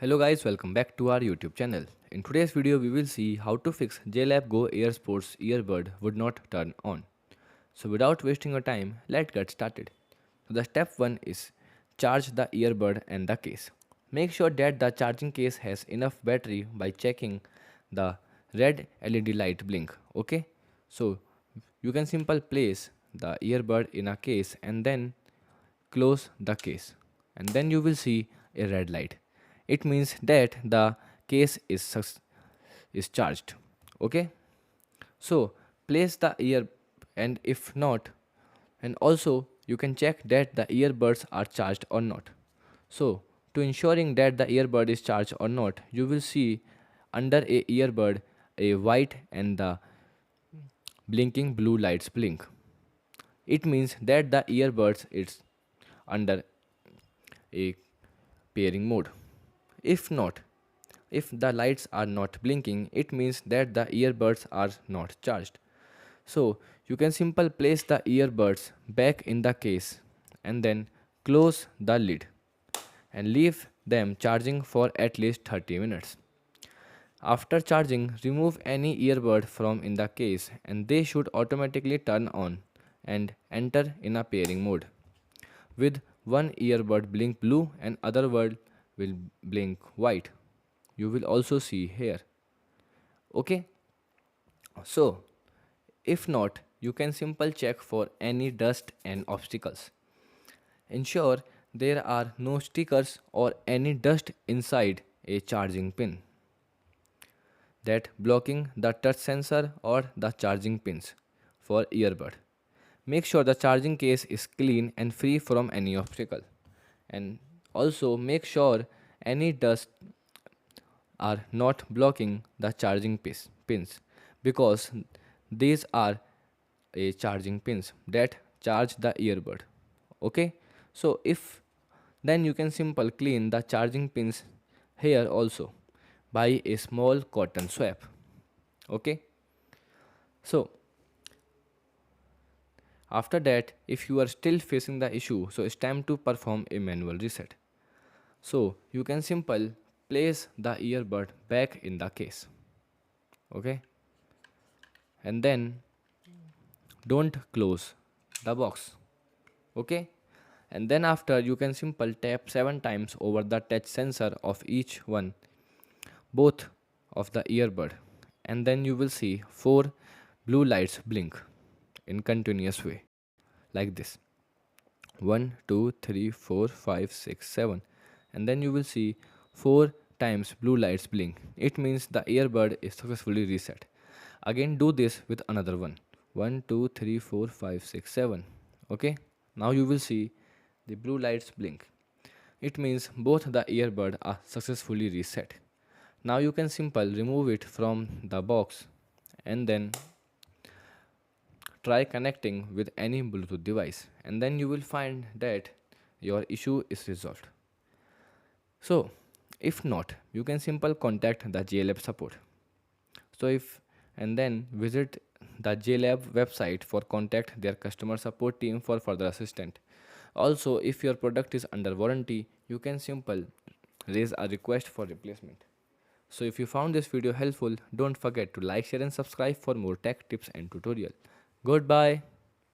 Hello guys, welcome back to our YouTube channel. In today's video we will see how to fix JLab Go AirSports earbud would not turn on. So without wasting your time, let's get started. So the step 1 is charge the earbud and the case. Make sure that the charging case has enough battery by checking the red LED light blink. Okay? So you can simply place the earbud in a case and then close the case, and then you will see a red light. It means that the case is charged. Okay, so place the ear, and if not, and also you can check that the earbuds are charged or not. So to ensuring that the earbud is charged or not, you will see under a earbud a white and the blinking blue lights blink. It means that the earbuds is under a pairing mode. If not, if the lights are not blinking, it means that the earbuds are not charged. So you can simply place the earbuds back in the case and then close the lid and leave them charging for at least 30 minutes. After charging, remove any earbud from in the case and they should automatically turn on and enter in a pairing mode, with one earbud blink blue and other word will blink white. You will also see here. Okay, so if not, you can simply check for any dust and obstacles. Ensure there are no stickers or any dust inside a charging pin that blocking the touch sensor or the charging pins for earbud. Make sure the charging case is clean and free from any obstacle. And also make sure any dust are not blocking the charging pins, because these are a charging pins that charge the earbud. Okay, so if then you can simply clean the charging pins here also by a small cotton swab. Okay, so after that, if you are still facing the issue, so it's time to perform a manual reset. So you can simply place the earbud back in the case. Okay, and then don't close the box. Okay, and then after you can simply tap 7 times over the touch sensor of each one, both of the earbud, and then you will see 4 blue lights blink in continuous way like this: 1 2 3 4 5 6 7, and then you will see 4 times blue lights blink. It means the earbud is successfully reset. Again do this with another one: 1 2 3 4 5 6 7. Okay, now you will see the blue lights blink. It means both the earbud are successfully reset. Now you can simply remove it from the box and then try connecting with any Bluetooth device, and then you will find that your issue is resolved. So if not, you can simply contact the JLab support. So if and then visit the JLab website for contact their customer support team for further assistance. Also, if your product is under warranty, you can simply raise a request for replacement. So if you found this video helpful, don't forget to like, share and subscribe for more tech tips and tutorial. Goodbye.